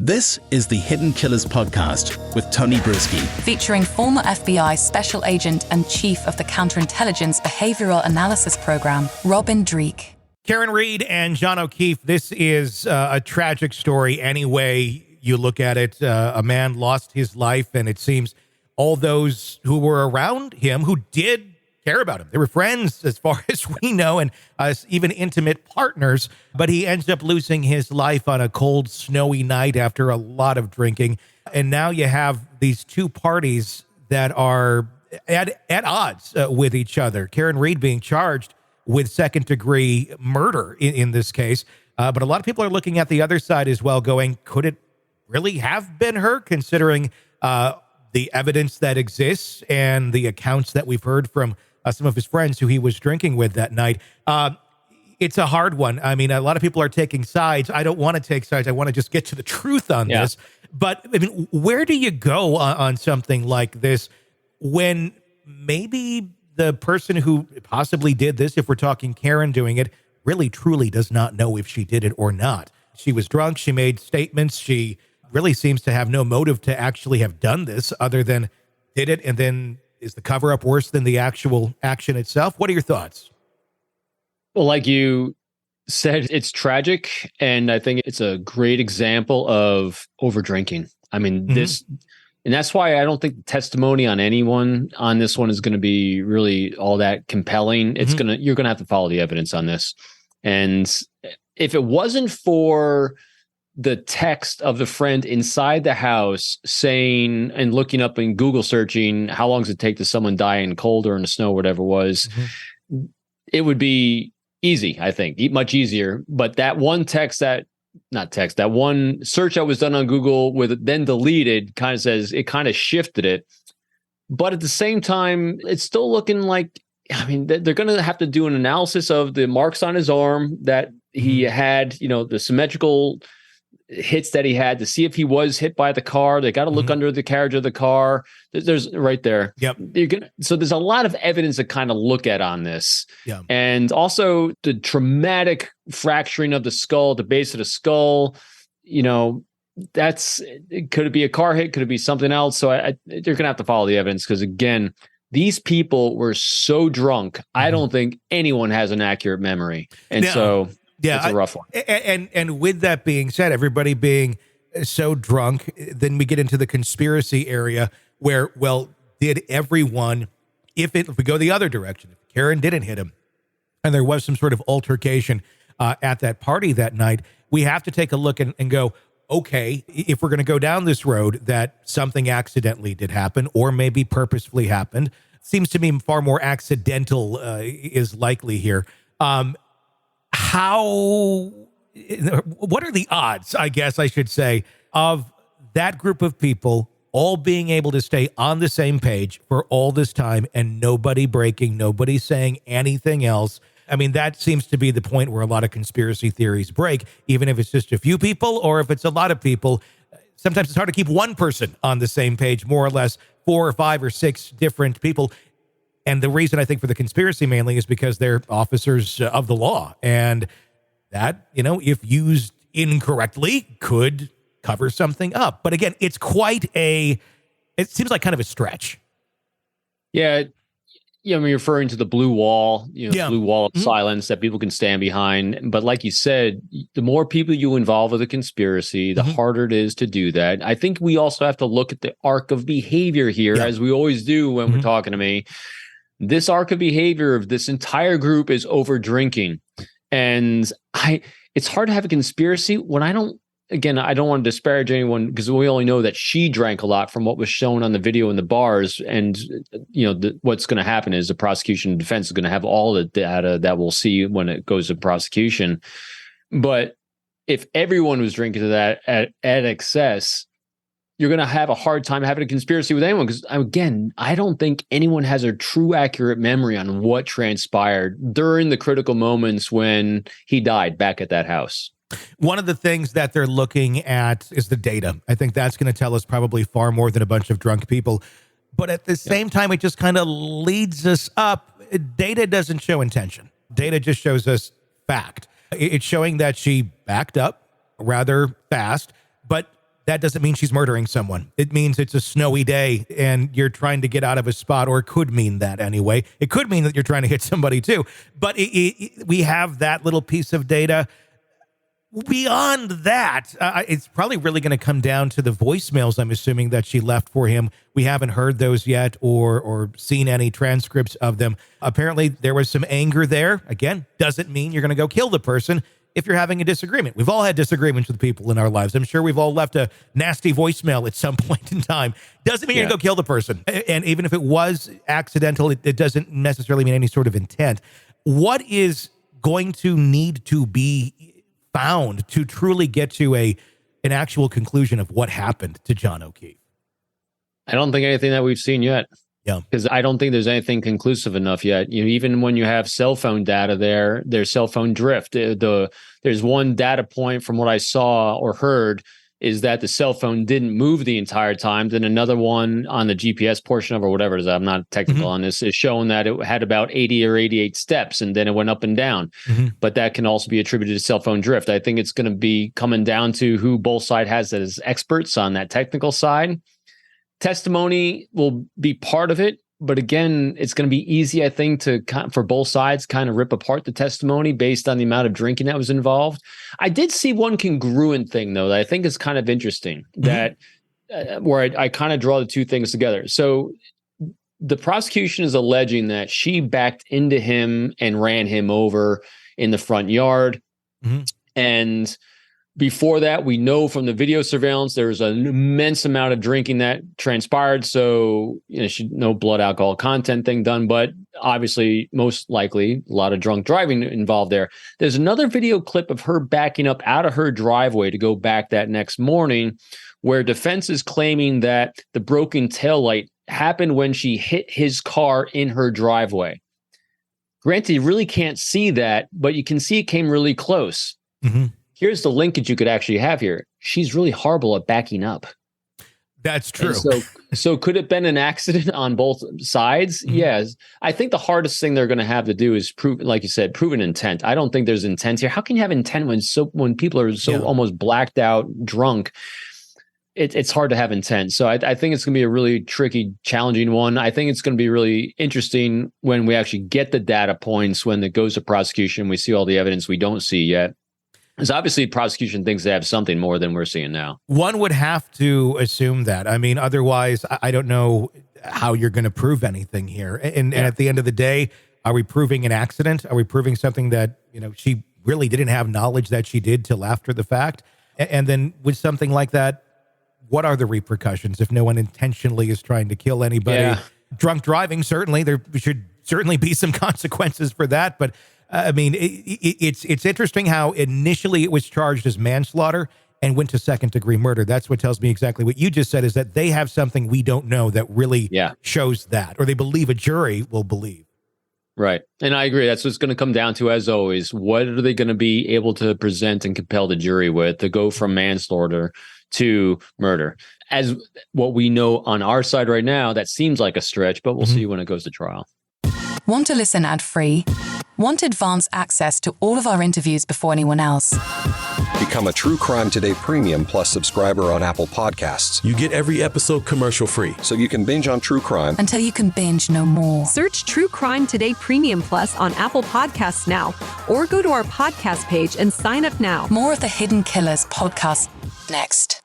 This is the Hidden Killers podcast with Tony Brisky. Featuring former FBI Special Agent and Chief of the Counterintelligence Behavioral Analysis Program, Robin Dreeke. Karen Reed and John O'Keefe, this is a tragic story any way you look at it. A man lost his life, and it seems all those who were around him who did care about him. They were friends as far as we know, and even intimate partners, but he ends up losing his life on a cold, snowy night after a lot of drinking. And now you have these two parties that are at odds with each other. Karen Reed being charged with second-degree murder in this case. But a lot of people are looking at the other side as well, going, could it really have been her, considering the evidence that exists and the accounts that we've heard from some of his friends who he was drinking with that night? It's a hard one. I mean, a lot of people are taking sides. I don't want to take sides. I want to just get to the truth on this. But I mean, where do you go on something like this when maybe the person who possibly did this, if we're talking Karen doing it, really truly does not know if she did it or not? She was drunk. She made statements. She really seems to have no motive to actually have done this other than did it. And then is the cover-up worse than the actual action itself? What are your thoughts? Well, like you said, it's tragic, and I think it's a great example of overdrinking. I mean, and that's why I don't think the testimony on anyone on this one is going to be really all that compelling. It's you're going to have to follow the evidence on this. And if it wasn't for the text of the friend inside the house saying and looking up and Google searching, how long does it take to someone die in cold or in the snow, whatever it was, it would be easy, I think, much easier. But that one that one search that was done on Google with then deleted kind of says it kind of shifted it. But at the same time, it's still looking like, I mean, they're going to have to do an analysis of the marks on his arm that he had, the symmetrical hits that he had to see if he was hit by the car. They got to look under the carriage of the car. There's right there. Yep. So there's a lot of evidence to kind of look at on this. Yeah. And also the traumatic fracturing of the skull, the base of the skull, could it be a car hit? Could it be something else? So you're going to have to follow the evidence because, again, these people were so drunk. I don't think anyone has an accurate memory. And it's a rough one. And with that being said, everybody being so drunk, then we get into the conspiracy area where, well, did everyone, if we go the other direction, if Karen didn't hit him and there was some sort of altercation at that party that night, we have to take a look and go, okay, if we're going to go down this road that something accidentally did happen or maybe purposefully happened, seems to me far more accidental is likely here. What are the odds, I guess I should say, of that group of people all being able to stay on the same page for all this time and nobody breaking, nobody saying anything else? I mean, that seems to be the point where a lot of conspiracy theories break, even if it's just a few people or if it's a lot of people. Sometimes it's hard to keep one person on the same page, more or less 4 or 5 or 6 different people. And the reason I think for the conspiracy mainly is because they're officers of the law. And that, if used incorrectly, could cover something up. But again, it's it seems like kind of a stretch. Yeah. I'm referring to the blue wall, blue wall of silence that people can stand behind. But like you said, the more people you involve with a conspiracy, the harder it is to do that. I think we also have to look at the arc of behavior here, as we always do when we're talking to me. This arc of behavior of this entire group is over drinking. And it's hard to have a conspiracy when I don't want to disparage anyone because we only know that she drank a lot from what was shown on the video in the bars. And, what's going to happen is the prosecution and defense is going to have all the data that we'll see when it goes to prosecution. But if everyone was drinking to that at excess, you're going to have a hard time having a conspiracy with anyone because, again, I don't think anyone has a true accurate memory on what transpired during the critical moments when he died back at that house. One of the things that they're looking at is the data. I think that's going to tell us probably far more than a bunch of drunk people. But at the same time, it just kind of leads us up. Data doesn't show intention. Data just shows us fact. It's showing that she backed up rather fast, but that doesn't mean she's murdering someone. It means it's a snowy day and you're trying to get out of a spot, or it could mean that anyway. It could mean that you're trying to hit somebody too. But we have that little piece of data. Beyond that, it's probably really going to come down to the voicemails, I'm assuming, that she left for him. We haven't heard those yet or seen any transcripts of them. Apparently, there was some anger there. Again, doesn't mean you're going to go kill the person if you're having a disagreement. We've all had disagreements with people in our lives. I'm sure we've all left a nasty voicemail at some point in time. Doesn't mean you're going to go kill the person. And even if it was accidental, it doesn't necessarily mean any sort of intent. What is going to need to be found to truly get to an actual conclusion of what happened to John O'Keefe? I don't think anything that we've seen yet. Yeah, because I don't think there's anything conclusive enough yet. Even when you have cell phone data there's cell phone drift. There's one data point from what I saw or heard is that the cell phone didn't move the entire time. Then another one on the GPS portion of, or whatever it is, I'm not technical on this, is showing that it had about 80 or 88 steps, and then it went up and down. But that can also be attributed to cell phone drift. I think it's going to be coming down to who both sides has as experts on that technical side. Testimony will be part of it, but again, it's going to be easy, I think, for both sides kind of rip apart the testimony based on the amount of drinking that was involved. I did see one congruent thing, though, that I think is kind of interesting, that where I kind of draw the two things together. So the prosecution is alleging that she backed into him and ran him over in the front yard. And before that, we know from the video surveillance, there was an immense amount of drinking that transpired. So, no blood alcohol content thing done, but obviously, most likely, a lot of drunk driving involved there. There's another video clip of her backing up out of her driveway to go back that next morning, where defense is claiming that the broken taillight happened when she hit his car in her driveway. Granted, you really can't see that, but you can see it came really close. Here's the linkage you could actually have here. She's really horrible at backing up. That's true. So could it have been an accident on both sides? Yes. I think the hardest thing they're going to have to do is prove, like you said, prove an intent. I don't think there's intent here. How can you have intent when people are so almost blacked out, drunk? It's hard to have intent. So I think it's going to be a really tricky, challenging one. I think it's going to be really interesting when we actually get the data points, when it goes to prosecution, we see all the evidence we don't see yet. Because obviously prosecution thinks they have something more than we're seeing now. One would have to assume that. I mean, otherwise, I don't know how you're going to prove anything here. And at the end of the day, are we proving an accident? Are we proving something that, she really didn't have knowledge that she did till after the fact? And then with something like that, what are the repercussions if no one intentionally is trying to kill anybody? Drunk driving, certainly. There should certainly be some consequences for that. But I mean, it's interesting how initially it was charged as manslaughter and went to second-degree murder. That's what tells me exactly what you just said, is that they have something we don't know that really shows that, or they believe a jury will believe. Right. And I agree. That's what it's going to come down to, as always. What are they going to be able to present and compel the jury with to go from manslaughter to murder? As what we know on our side right now, that seems like a stretch, but we'll see when it goes to trial. Want to listen ad-free? Want advanced access to all of our interviews before anyone else? Become a True Crime Today Premium Plus subscriber on Apple Podcasts. You get every episode commercial-free, so you can binge on true crime until you can binge no more. Search True Crime Today Premium Plus on Apple Podcasts now, or go to our podcast page and sign up now. More of the Hidden Killers podcast next.